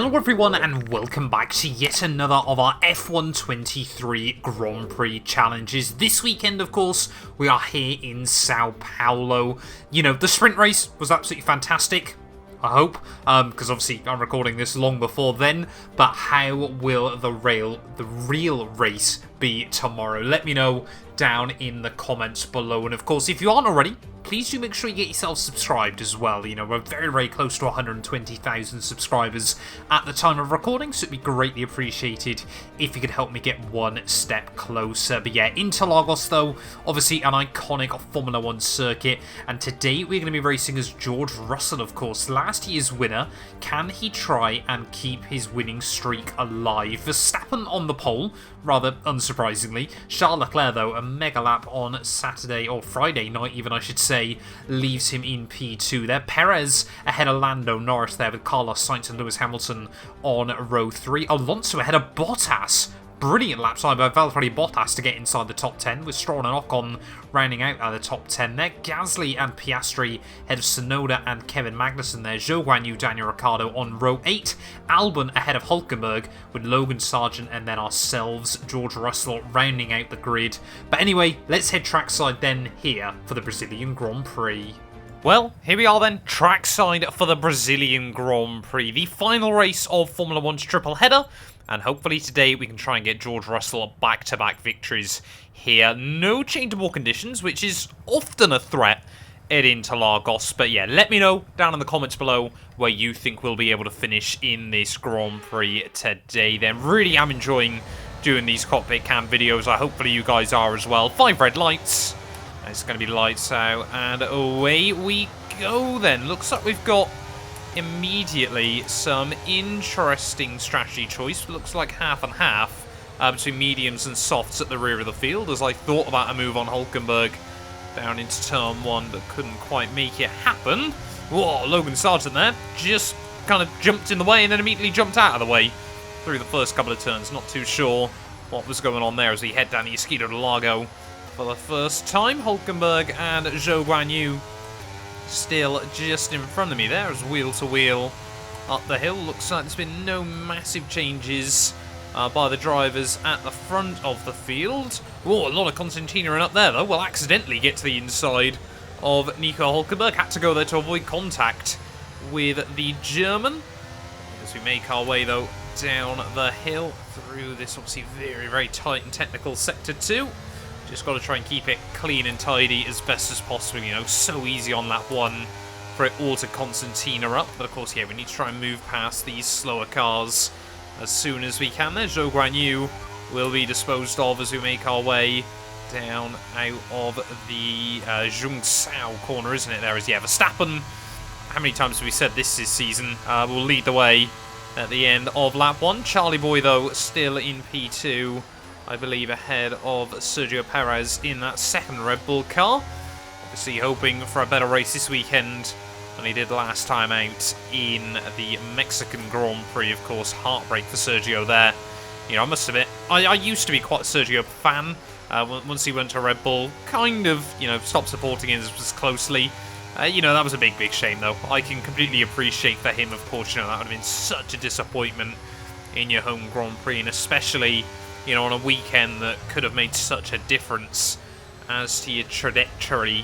Hello everyone and welcome back to yet another of our F123 Grand Prix challenges. This weekend, of course, we are here in Sao Paulo. You know, the sprint race was absolutely fantastic, I hope, because obviously I'm recording this long before then, but how will the real race be tomorrow? Let me know down in the comments below, and of course, if you aren't already, please do make sure you get yourself subscribed as well. You know, we're very, very close to 120,000 subscribers at the time of recording, so it'd be greatly appreciated if you could help me get one step closer. But yeah, Interlagos, though, obviously an iconic Formula 1 circuit, and today we're going to be racing as George Russell, of course, last year's winner. Can he try and keep his winning streak alive? Verstappen on the pole, rather unsurprisingly. Charles Leclerc, though, a mega lap on Saturday, or Friday night even, I should say, leaves him in P2 there. Perez ahead of Lando, Norris there with Carlos Sainz and Lewis Hamilton on row 3. Alonso ahead of Bottas. Brilliant lap time by Valtteri Bottas to get inside the top 10, with Stroll and Ocon rounding out the top 10 there. Gasly and Piastri ahead of Tsunoda and Kevin Magnussen there. Zhou Guanyu, Daniel Ricciardo on row 8. Albon ahead of Hülkenberg with Logan Sargent and then ourselves, George Russell, rounding out the grid. But anyway, let's head trackside then here for the Brazilian Grand Prix. Well, here we are then, trackside for the Brazilian Grand Prix, the final race of Formula 1's triple header. And hopefully today we can try and get George Russell back-to-back victories here. No changeable conditions, which is often a threat at Interlagos. But yeah, let me know down in the comments below where you think we'll be able to finish in this Grand Prix today. Then really am enjoying doing these cockpit cam videos. Hopefully you guys are as well. 5 red lights. It's going to be lights out and away we go then. Looks like we've got immediately some interesting strategy choice. Looks like half and half between mediums and softs at the rear of the field, as I thought about a move on Hülkenberg down into turn 1 but couldn't quite make it happen. Whoa, Logan Sargent there just kind of jumped in the way and then immediately jumped out of the way through the first couple of turns. Not too sure what was going on there as we head down the Esquina do Lago for the first time. Hülkenberg and Zhou Guanyu still just in front of me there as wheel to wheel up the hill. Looks like there's been no massive changes by the drivers at the front of the field. Oh, a lot of Constantina up there though. We'll accidentally get to the inside of Nico Hülkenberg. Had to go there to avoid contact with the German. As we make our way though down the hill through this obviously very, very tight and technical sector 2. Just got to try and keep it clean and tidy as best as possible. You know, so easy on lap 1 for it all to Constantina up. But of course, yeah, we need to try and move past these slower cars as soon as we can. There, Zhou Guanyu will be disposed of as we make our way down out of the Zhungsao corner, isn't it? There is, yeah, Verstappen. How many times have we said this season? Will lead the way at the end of lap 1. Charlie Boy, though, still in P2. I believe ahead of Sergio Perez in that second Red Bull car. Obviously hoping for a better race this weekend than he did last time out in the Mexican Grand Prix. Of course, heartbreak for Sergio there. You know, I must admit, I used to be quite a Sergio fan. Once he went to Red Bull, kind of, you know, stopped supporting him as closely. You know, that was a big, big shame, though. I can completely appreciate for him, of course, you know, that would have been such a disappointment in your home Grand Prix, and especially, you know, on a weekend that could have made such a difference as to your trajectory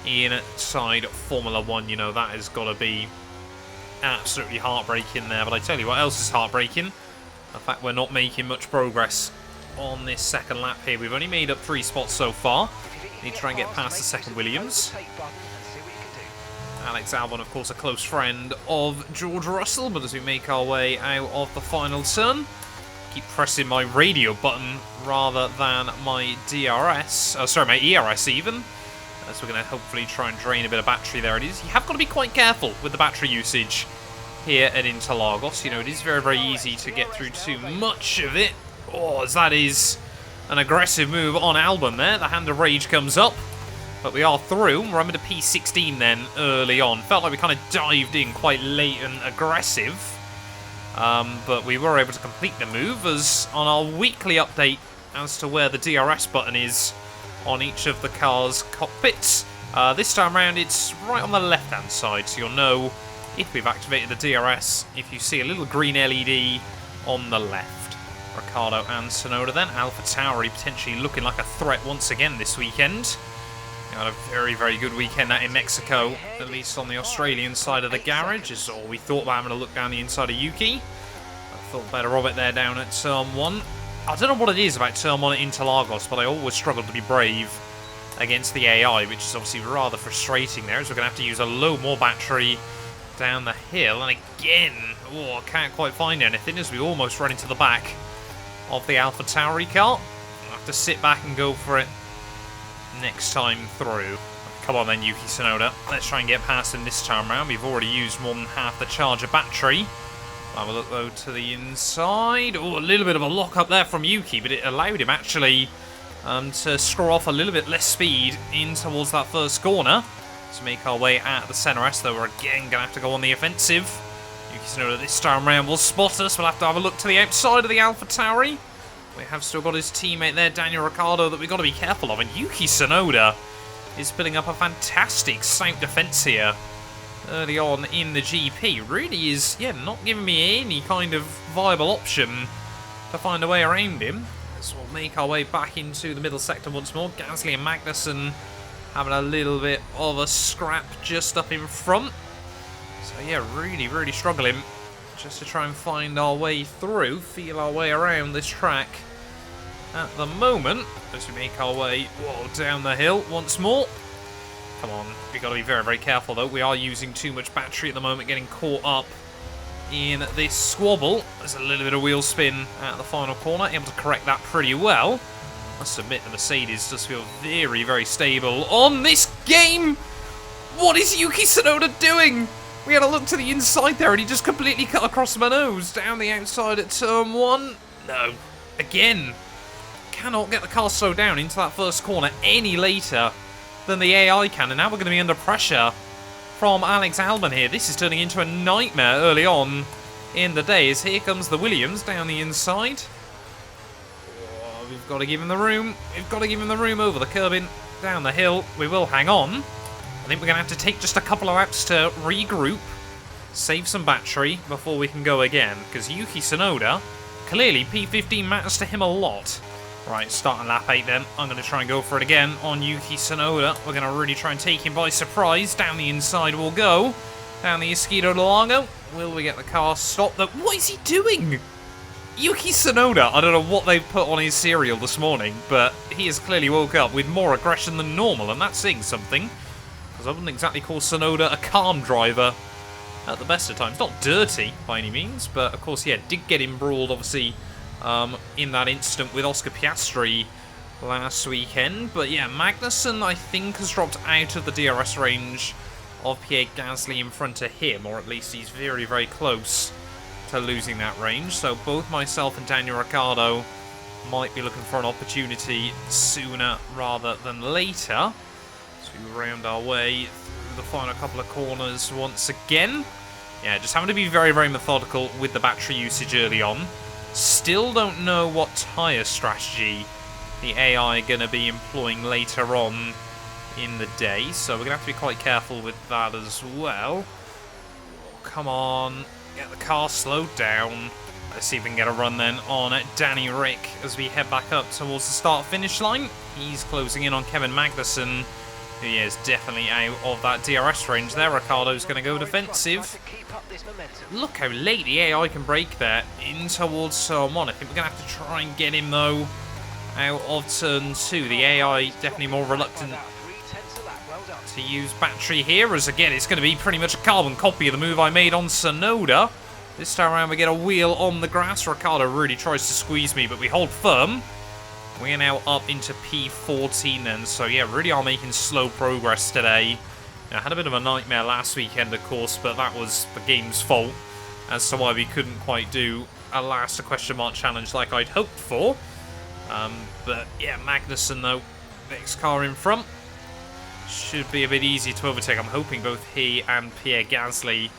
inside Formula 1. You know, that has got to be absolutely heartbreaking there. But I tell you what else is heartbreaking. The fact we're not making much progress on this second lap here. We've only made up 3 spots so far. Need to try and get past the second Williams. Alex Albon, of course, a close friend of George Russell. But as we make our way out of the final turn, keep pressing my radio button rather than my DRS. Sorry, my ERS even. As we're going to hopefully try and drain a bit of battery there. It is. You have got to be quite careful with the battery usage here at Interlagos. You know, it is very, very easy to get through too much of it. Oh, as that is an aggressive move on Albon there. The Hand of Rage comes up. But we are through. We're under P16 then early on. Felt like we kind of dived in quite late and aggressive. But we were able to complete the move as on our weekly update as to where the DRS button is on each of the car's cockpits. This time around it's right on the left hand side, so you'll know if we've activated the DRS, if you see a little green LED on the left. Ricciardo and Tsunoda then. AlphaTauri potentially looking like a threat once again this weekend. They had a very, very good weekend out in Mexico, at least on the Australian side of the garage, is all we thought about having a look down the inside of Yuki. I thought better of it there down at Turn 1. I don't know what it is about Turn 1 at Interlagos, but I always struggle to be brave against the AI, which is obviously rather frustrating there, as we're going to have to use a load more battery down the hill. And again, I can't quite find anything as we almost run into the back of the AlphaTauri car. I'll have to sit back and go for it next time through. Come on then, Yuki Tsunoda. Let's try and get past him this time around. We've already used more than half the charger battery. Have a look though to the inside. Oh, a little bit of a lock up there from Yuki, but it allowed him actually to score off a little bit less speed in towards that first corner. To make our way out of the centre S, though, we're again going to have to go on the offensive. Yuki Tsunoda this time round will spot us. We'll have to have a look to the outside of the AlphaTauri. We have still got his teammate there, Daniel Ricciardo, that we've got to be careful of. And Yuki Tsunoda is putting up a fantastic stout defence here early on in the GP. Really is, not giving me any kind of viable option to find a way around him. So we'll make our way back into the middle sector once more. Gasly and Magnussen having a little bit of a scrap just up in front. So yeah, really, really struggling just to try and find our way through, feel our way around this track at the moment as we make our way down the hill once more. Come on, we've got to be very, very careful though. We are using too much battery at the moment, getting caught up in this squabble. There's a little bit of wheel spin at the final corner, able to correct that pretty well. I must admit the Mercedes does feel very, very stable on this game. What is Yuki Tsunoda doing? We had a look to the inside there and he just completely cut across my nose down the outside at Turn 1. No, again, cannot get the car slowed down into that first corner any later than the AI can, and now we're going to be under pressure from Alex Albon here. This is turning into a nightmare early on in the day, as here comes the Williams down the inside. Oh, we've got to give him the room. We've got to give him the room over the curbing down the hill. We will hang on. I think we're going to have to take just a couple of laps to regroup, save some battery before we can go again, because Yuki Tsunoda, clearly P15 matters to him a lot. Right, starting lap 8 then. I'm going to try and go for it again on Yuki Tsunoda. We're going to really try and take him by surprise. Down the inside we'll go. Down the Esquito de Lago. Will we get the car stopped? What is he doing? Yuki Tsunoda, I don't know what they've put on his cereal this morning, but he has clearly woke up with more aggression than normal, and that's saying something. Because I wouldn't exactly call Tsunoda a calm driver at the best of times. Not dirty by any means, but of course, did get embroiled, obviously, in that incident with Oscar Piastri last weekend. But yeah, Magnussen, I think, has dropped out of the DRS range of Pierre Gasly in front of him, or at least he's very, very close to losing that range. So both myself and Daniel Ricciardo might be looking for an opportunity sooner rather than later to round our way through the final couple of corners once again. Yeah, just having to be very, very methodical with the battery usage early on. Still don't know what tyre strategy the AI are going to be employing later on in the day, so we're going to have to be quite careful with that as well. Come on, get the car slowed down. Let's see if we can get a run then on Danny Rick as we head back up towards the start-finish line. He's closing in on Kevin Magnussen, who is definitely out of that DRS range there. Ricciardo's going to go defensive. Look how late the AI can brake there in towards Turn 1. I think we're going to have to try and get him, though, out of Turn 2. The AI definitely more reluctant to use battery here, as again, it's going to be pretty much a carbon copy of the move I made on Tsunoda. This time around, we get a wheel on the grass. Ricciardo really tries to squeeze me, but we hold firm. We're now up into P14 then, so yeah, really are making slow progress today. I had a bit of a nightmare last weekend, of course, but that was the game's fault as to why we couldn't quite do a last question mark challenge like I'd hoped for. But yeah, Magnussen though, next car in front, should be a bit easy to overtake. I'm hoping both he and Pierre Gasly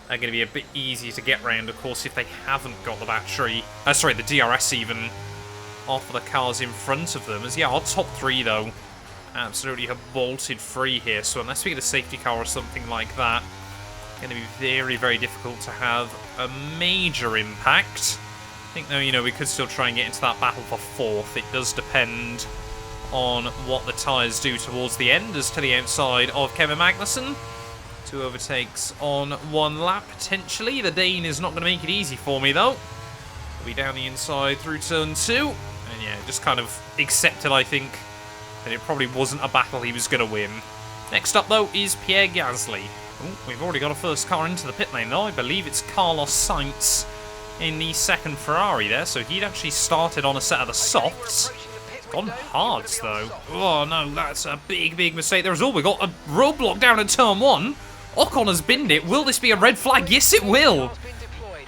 are going to be a bit easy to get round, of course, if they haven't got the battery, the DRS even, off of the cars in front of them. As yeah, our top three though absolutely have bolted free here, so unless we get a safety car or something like that, going to be very, very difficult to have a major impact. I think, though, you know, we could still try and get into that battle for 4th. It does depend on what the tyres do towards the end, as to the outside of Kevin Magnussen. 2 overtakes on 1 lap, potentially. The Dane is not going to make it easy for me, though. He'll be down the inside through turn 2. And yeah, just kind of accepted, I think, that it probably wasn't a battle he was going to win. Next up, though, is Pierre Gasly. Ooh, we've already got a first car into the pit lane, though. I believe it's Carlos Sainz in the second Ferrari there. So he'd actually started on a set of the softs. Gone hards, though. Oh, no, that's a big, big mistake there as well. We've got a roadblock down in turn 1. Ocon has binned it. Will this be a red flag? Yes, it will.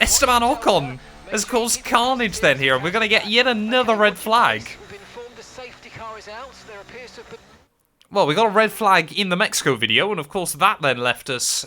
Esteban Ocon has caused carnage then here, and we're going to get yet another red flag. Well, we got a red flag in the Mexico video, and of course that then left us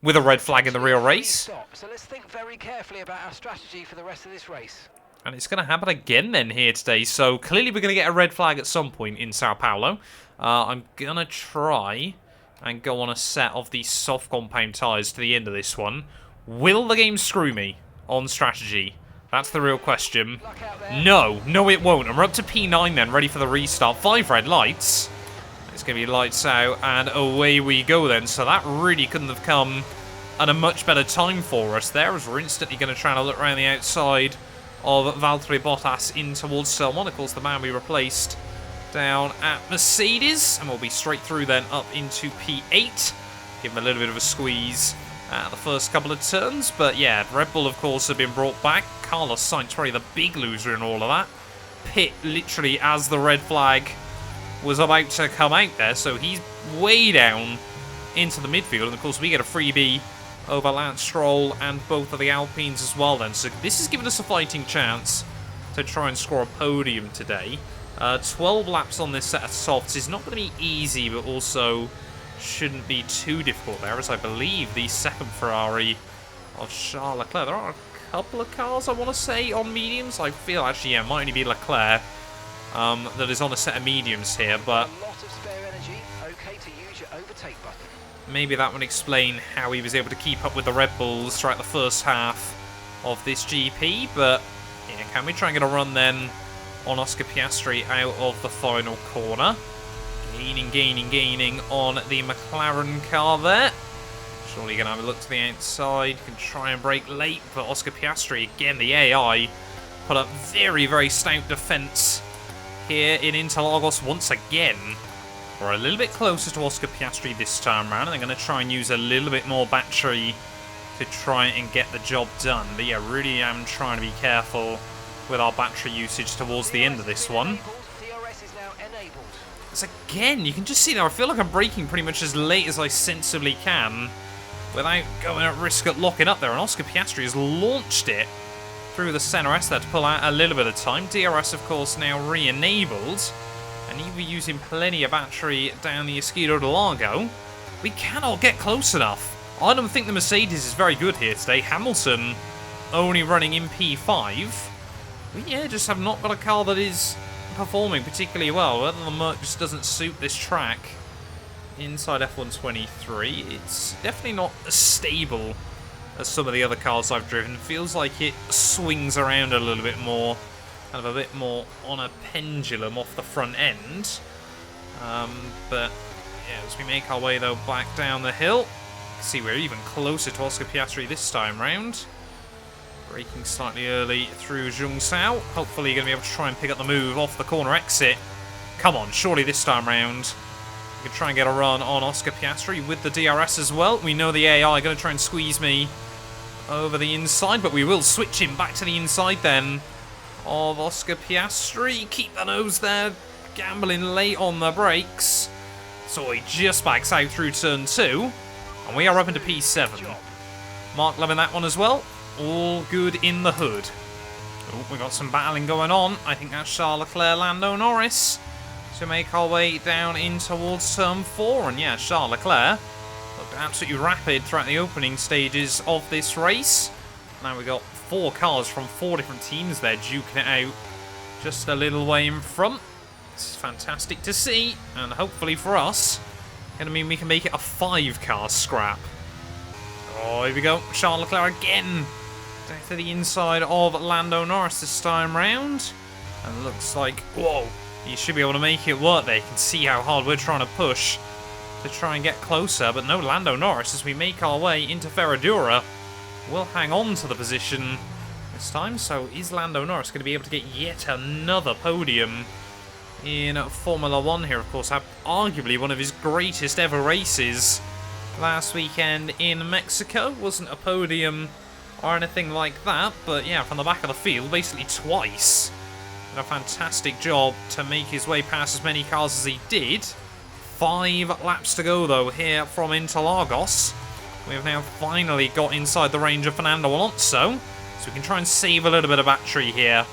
with a red flag in the real race. So let's think very carefully about our strategy for the rest of this race. And it's going to happen again then here today, so clearly we're going to get a red flag at some point in Sao Paulo. I'm going to try and go on a set of these soft compound tyres to the end of this one. Will the game screw me on strategy? That's the real question. No, it won't. And we're up to P9 then, ready for the restart. 5 red lights. It's going to be lights out, and away we go then. So that really couldn't have come at a much better time for us there, as we're instantly going to try and look around the outside of Valtteri Bottas in towards turn 1. Of course, the man we replaced down at Mercedes, and we'll be straight through then up into P8. Give him a little bit of a squeeze at the first couple of turns, but yeah, Red Bull, of course, have been brought back. Carlos Sainz, probably the big loser in all of that. Pit literally as the red flag was about to come out there, so he's way down into the midfield, and of course we get a freebie over Lance Stroll and both of the Alpines as well then. So this has given us a fighting chance to try and score a podium today. 12 laps on this set of softs is not going to be easy, but also shouldn't be too difficult there, as I believe the second Ferrari of Charles Leclerc. There are a couple of cars, I want to say, on mediums. I feel actually, yeah, it might only be Leclerc that is on a set of mediums here, but maybe that would explain how he was able to keep up with the Red Bulls throughout the first half of this GP. But yeah, can we try and get a run then on Oscar Piastri out of the final corner? Gaining on the McLaren car there. Surely going to have a look to the outside. Can try and brake late, but Oscar Piastri, again, the AI, put up very, very stout defence here in Interlagos once again. We're a little bit closer to Oscar Piastri this time around, and they're going to try and use a little bit more battery to try and get the job done. But yeah, really am trying to be careful with our battery usage towards the end of this one. Because again, you can just see now, I feel like I'm braking pretty much as late as I sensibly can without going at risk at locking up there. And Oscar Piastri has launched it through the center S there to pull out a little bit of time. DRS, of course, now re-enabled. And even using plenty of battery down the Escudo de Largo, we cannot get close enough. I don't think the Mercedes is very good here today. Hamilton only running in P5. We, yeah, just have not got a car that is performing particularly well. Whether the Merc just doesn't suit this track inside F123, it's definitely not as stable as some of the other cars I've driven. Feels like it swings around a little bit more, kind of a bit more on a pendulum off the front end. But yeah, as we make our way though back down the hill, see we're even closer to Oscar Piastri this time round. Braking slightly early through Zhongzhou. Hopefully you're going to be able to try and pick up the move off the corner exit. Come on, surely this time round we can try and get a run on Oscar Piastri with the DRS as well. We know the AI are going to try and squeeze me over the inside, but we will switch him back to the inside then of Oscar Piastri. Keep the nose there, gambling late on the brakes. So he just backs out through turn 2, and we are up into P7. Mark loving that one as well. All good in the hood. Oh, we got some battling going on. I think that's Charles Leclerc, Lando, Norris. To make our way down in towards turn 4. And yeah, Charles Leclerc looked absolutely rapid throughout the opening stages of this race. Now we got 4 cars from 4 different teams there duking it out just a little way in front. This is fantastic to see, and hopefully for us, going to mean we can make it a 5-car scrap. Oh, here we go. Charles Leclerc again. Down to the inside of Lando Norris this time round. And looks like, whoa, he should be able to make it work there. You can see how hard we're trying to push to try and get closer. But no, Lando Norris, as we make our way into Ferradura, will hang on to the position this time. So is Lando Norris going to be able to get yet another podium in Formula 1 here? Of course, arguably one of his greatest ever races last weekend in Mexico. Wasn't a podium or anything like that, but yeah, from the back of the field, basically twice. Did a fantastic job to make his way past as many cars as he did. 5 laps to go, though, here from Interlagos. We have now finally got inside the range of Fernando Alonso, so we can try and save a little bit of battery here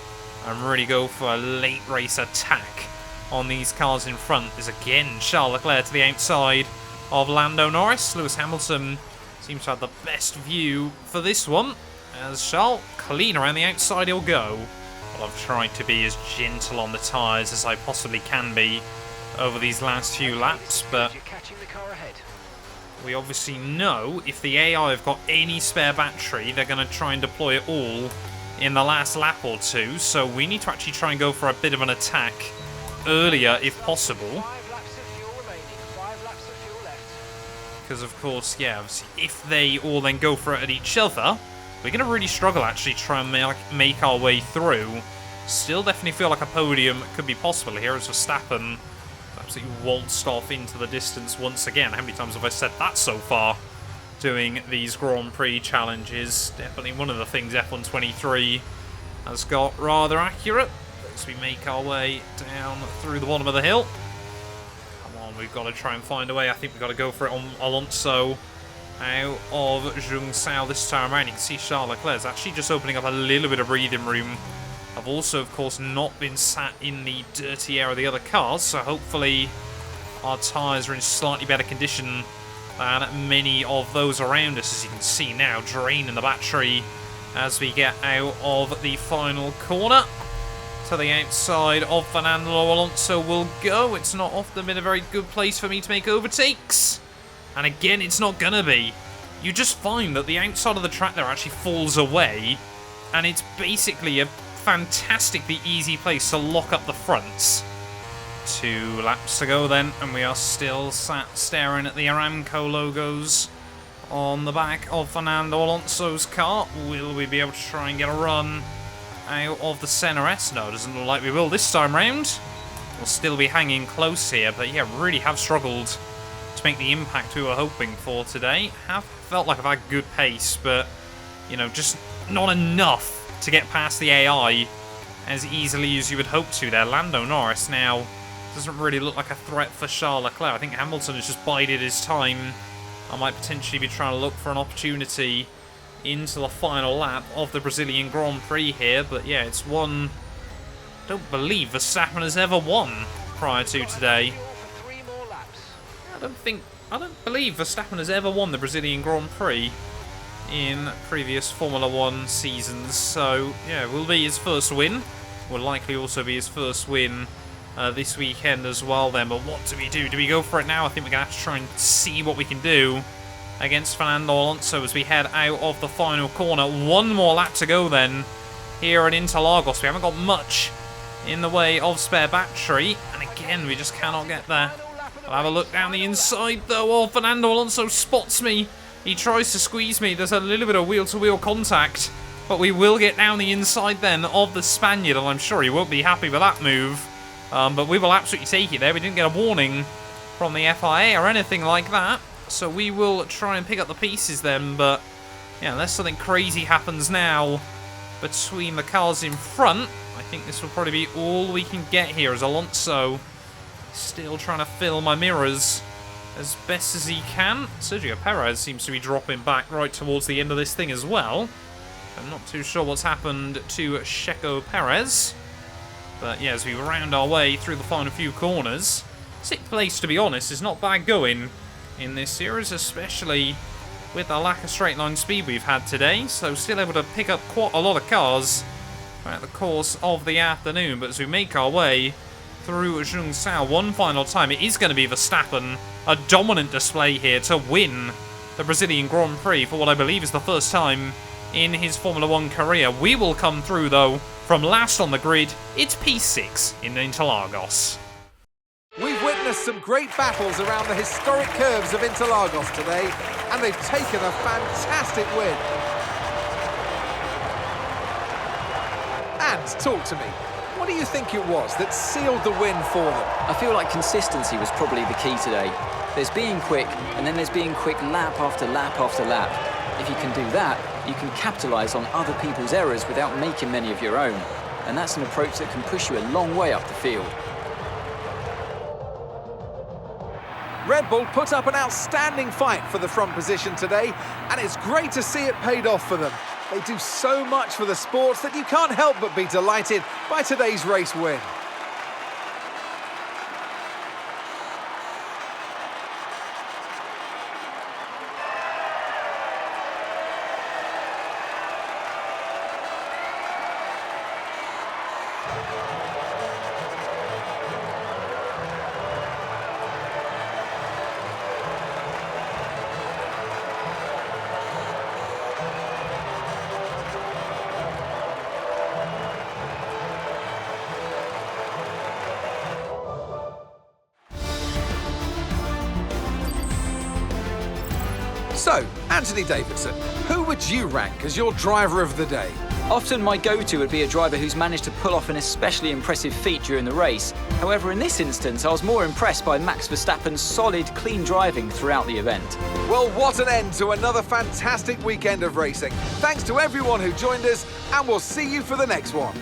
and really go for a late race attack on these cars in front. There's again Charles Leclerc to the outside of Lando Norris. Lewis Hamilton seems to have the best view for this one, as Charles, clean around the outside he'll go. Well, I've tried to be as gentle on the tyres as I possibly can be over these last few laps, but we obviously know if the AI have got any spare battery, they're going to try and deploy it all in the last lap or two, so we need to actually try and go for a bit of an attack earlier if possible. Because, of course, yeah, obviously, if they all then go for it at each other, we're going to really struggle actually try and make our way through. Still definitely feel like a podium could be possible here as Verstappen absolutely waltzed off into the distance once again. How many times have I said that so far doing these Grand Prix challenges? Definitely one of the things F123 has got rather accurate as we make our way down through the bottom of the hill. We've got to try and find a way. I think we've got to go for it on Alonso out of Zhou this time around. You can see Charles Leclerc is actually just opening up a little bit of breathing room. I've also, of course, not been sat in the dirty air of the other cars, so hopefully our tyres are in slightly better condition than many of those around us. As you can see now, draining the battery as we get out of the final corner. To the outside of Fernando Alonso will go. It's not often been a very good place for me to make overtakes. And again, it's not going to be. You just find that the outside of the track there actually falls away. And it's basically a fantastically easy place to lock up the fronts. 2 laps to go then. And we are still sat staring at the Aramco logos on the back of Fernando Alonso's car. Will we be able to try and get a run out of the Senna S? No, doesn't look like we will this time round. We'll still be hanging close here, but yeah, really have struggled to make the impact we were hoping for today. Have felt like I've had good pace, but, you know, just not enough to get past the AI as easily as you would hope to there. Lando Norris now doesn't really look like a threat for Charles Leclerc. I think Hamilton has just bided his time. I might potentially be trying to look for an opportunity into the final lap of the Brazilian Grand Prix here, but yeah, it's one I don't believe Verstappen has ever won prior to today. I don't believe Verstappen has ever won the Brazilian Grand Prix in previous Formula 1 seasons, so yeah, it will be his first win. Will likely also be his first win this weekend as well then, but what do we do? Do we go for it now? I think we're going to have to try and see what we can do against Fernando Alonso as we head out of the final corner. 1 more lap to go then here at Interlagos. We haven't got much in the way of spare battery, and again we just cannot get there. I'll have a look down the inside though. Oh, Fernando Alonso spots me. He tries to squeeze me. There's a little bit of wheel-to-wheel contact, but we will get down the inside then of the Spaniard, and I'm sure he won't be happy with that move. But we will absolutely take it there. We didn't get a warning from the FIA or anything like that, so we will try and pick up the pieces then. But yeah, unless something crazy happens now between the cars in front, I think this will probably be all we can get here, as Alonso still trying to fill my mirrors as best as he can. Sergio Perez seems to be dropping back right towards the end of this thing as well. I'm not too sure what's happened to Checo Perez. But yeah, as we round our way through the final few corners, 6th place, to be honest, is not bad going in this series, especially with the lack of straight line speed we've had today. So still able to pick up quite a lot of cars throughout the course of the afternoon. But as we make our way through Zhou one final time, it is going to be Verstappen, a dominant display here to win the Brazilian Grand Prix for what I believe is the first time in his Formula 1 career. We will come through, though, from last on the grid. It's P6 in Interlagos. We've witnessed some great battles around the historic curves of Interlagos today, and they've taken a fantastic win. And talk to me, what do you think it was that sealed the win for them? I feel like consistency was probably the key today. There's being quick, and then there's being quick lap after lap after lap. If you can do that, you can capitalise on other people's errors without making many of your own. And that's an approach that can push you a long way up the field. Red Bull put up an outstanding fight for the front position today, and it's great to see it paid off for them. They do so much for the sports that you can't help but be delighted by today's race win. So, Anthony Davidson, who would you rank as your driver of the day? Often my go-to would be a driver who's managed to pull off an especially impressive feat during the race. However, in this instance, I was more impressed by Max Verstappen's solid, clean driving throughout the event. Well, what an end to another fantastic weekend of racing. Thanks to everyone who joined us, and we'll see you for the next one.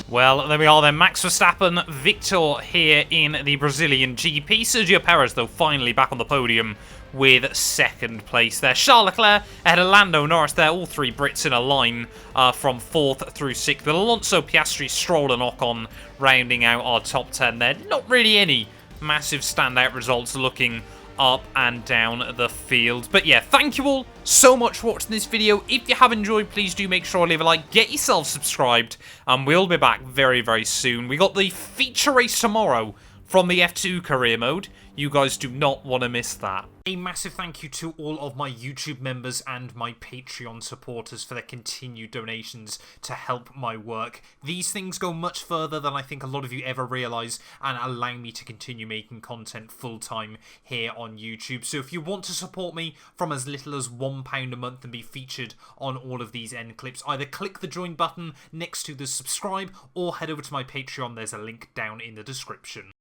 Well, there we are then. Max Verstappen, victor here in the Brazilian GP. Sergio Perez, though, finally back on the podium with second place there. Charles Leclerc ahead of Lando, Norris there, all three Brits in a line from 4th through 6th. Alonso, Piastri, Stroll and Ocon rounding out our top 10 there. Not really any massive standout results looking up and down the field. But yeah, thank you all so much for watching this video. If you have enjoyed, please do make sure to leave a like, get yourself subscribed, and we'll be back very, very soon. We got the feature race tomorrow from the F2 career mode. You guys do not want to miss that. A massive thank you to all of my YouTube members and my Patreon supporters for their continued donations to help my work. These things go much further than I think a lot of you ever realise, and allow me to continue making content full-time here on YouTube. So if you want to support me from as little as £1 a month and be featured on all of these end clips, either click the join button next to the subscribe or head over to my Patreon. There's a link down in the description.